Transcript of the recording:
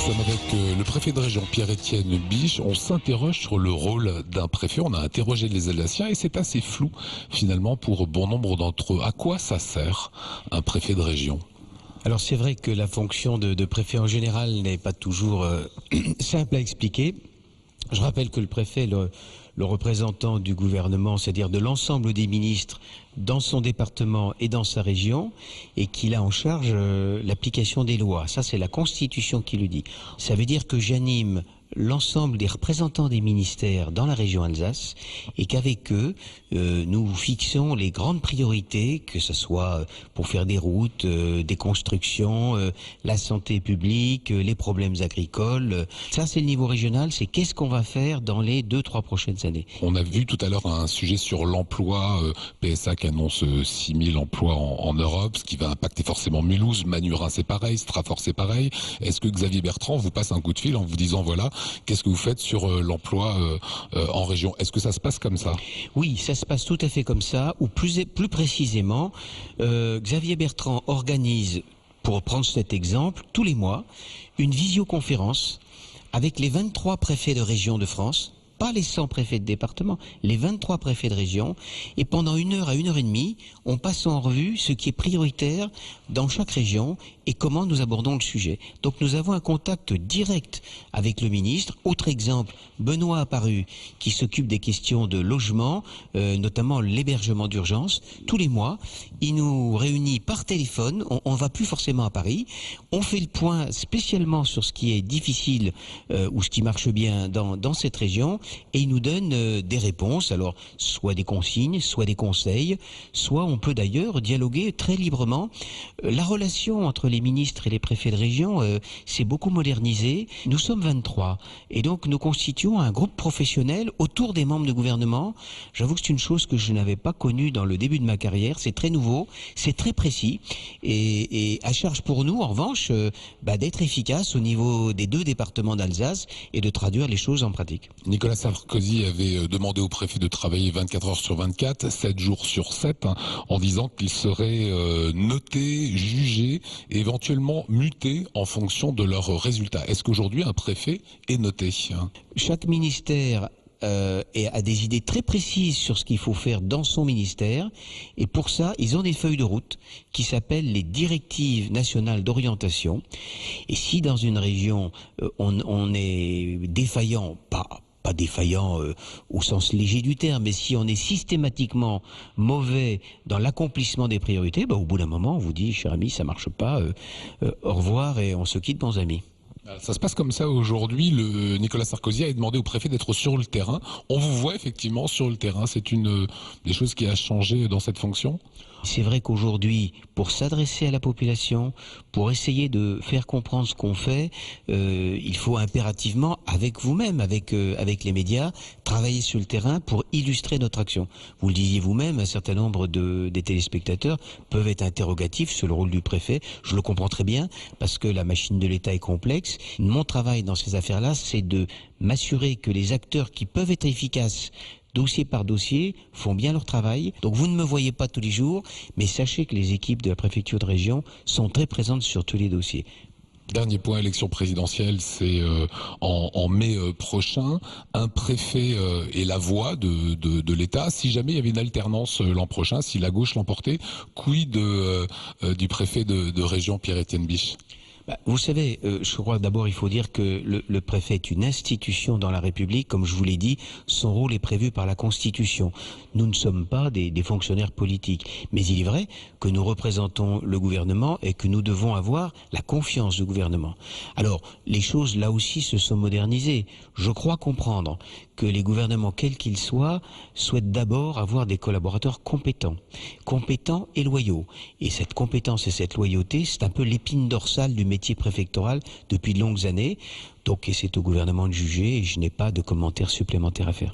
sommes avec le préfet de région, Pierre-Étienne Biche. On s'interroge sur le rôle d'un préfet. On a interrogé les Alsaciens et c'est assez flou finalement pour bon nombre d'entre eux. À quoi ça sert un préfet de région ? Alors c'est vrai que la fonction de préfet en général n'est pas toujours simple à expliquer. Je rappelle que le préfet est le représentant du gouvernement, c'est-à-dire de l'ensemble des ministres dans son département et dans sa région, et qu'il a en charge l'application des lois. Ça, c'est la Constitution qui le dit. Ça veut dire que j'anime l'ensemble des représentants des ministères dans la région Alsace et qu'avec eux, nous fixons les grandes priorités, que ce soit pour faire des routes, des constructions, la santé publique, les problèmes agricoles. Ça, c'est le niveau régional, c'est qu'est-ce qu'on va faire dans les 2-3 prochaines années. On a vu tout à l'heure un sujet sur l'emploi, PSA qui annonce 6000 emplois en Europe, ce qui va impacter forcément Mulhouse, Manurin c'est pareil, Strafort c'est pareil. Est-ce que Xavier Bertrand vous passe un coup de fil en vous disant voilà, qu'est-ce que vous faites sur l'emploi en région? Est-ce que ça se passe comme ça? Oui, ça se passe tout à fait comme ça, ou plus précisément, Xavier Bertrand organise, pour prendre cet exemple, tous les mois, une visioconférence avec les 23 préfets de région de France, pas les 100 préfets de département, les 23 préfets de région, et pendant 1 heure à 1 heure et demie, on passe en revue ce qui est prioritaire dans chaque région et comment nous abordons le sujet. Donc nous avons un contact direct avec le ministre. Autre exemple, Benoît Apparu, qui s'occupe des questions de logement, notamment l'hébergement d'urgence. Tous les mois, il nous réunit par téléphone, on ne va plus forcément à Paris, on fait le point spécialement sur ce qui est difficile ou ce qui marche bien dans cette région, et il nous donne des réponses, alors soit des consignes, soit des conseils, soit on peut d'ailleurs dialoguer très librement. La relation entre les ministres et les préfets de région s'est beaucoup modernisée. Nous sommes 23 et donc nous constituons un groupe professionnel autour des membres du gouvernement. J'avoue que c'est une chose que je n'avais pas connue dans le début de ma carrière. C'est très nouveau, c'est très précis et à charge pour nous en revanche d'être efficace au niveau des 2 départements d'Alsace et de traduire les choses en pratique. Nicolas Sarkozy avait demandé au préfet de travailler 24 heures sur 24, 7 jours sur 7, en disant qu'il serait noté, jugé et éventuellement muté en fonction de leurs résultats. Est-ce qu'aujourd'hui un préfet est noté? Chaque ministère a des idées très précises sur ce qu'il faut faire dans son ministère, et pour ça ils ont des feuilles de route qui s'appellent les directives nationales d'orientation, et si dans une région on est défaillant, pas défaillant au sens léger du terme, mais si on est systématiquement mauvais dans l'accomplissement des priorités, au bout d'un moment on vous dit cher ami ça marche pas, au revoir et on se quitte bons amis. Ça se passe comme ça aujourd'hui. Nicolas Sarkozy a demandé au préfet d'être sur le terrain. On vous voit effectivement sur le terrain. C'est une des choses qui a changé dans cette fonction. C'est vrai qu'aujourd'hui, pour s'adresser à la population, pour essayer de faire comprendre ce qu'on fait, il faut impérativement, avec vous-même, avec les médias, travailler sur le terrain pour illustrer notre action. Vous le disiez vous-même, un certain nombre des téléspectateurs peuvent être interrogatifs sur le rôle du préfet. Je le comprends très bien, parce que la machine de l'État est complexe. Mon travail dans ces affaires-là, c'est de m'assurer que les acteurs qui peuvent être efficaces dossier par dossier, font bien leur travail. Donc vous ne me voyez pas tous les jours, mais sachez que les équipes de la préfecture de région sont très présentes sur tous les dossiers. Dernier point, élection présidentielle, c'est en mai prochain. Un préfet est la voix de l'État. Si jamais il y avait une alternance l'an prochain, si la gauche l'emportait, quid du préfet de région Pierre-Étienne Biche? Vous savez, je crois d'abord il faut dire que le préfet est une institution dans la République. Comme je vous l'ai dit, son rôle est prévu par la Constitution. Nous ne sommes pas des fonctionnaires politiques. Mais il est vrai que nous représentons le gouvernement et que nous devons avoir la confiance du gouvernement. Alors, les choses là aussi se sont modernisées. Je crois comprendre que les gouvernements, quels qu'ils soient, souhaitent d'abord avoir des collaborateurs compétents et loyaux. Et cette compétence et cette loyauté, c'est un peu l'épine dorsale du métier préfectoral depuis de longues années. Donc c'est au gouvernement de juger et je n'ai pas de commentaires supplémentaires à faire.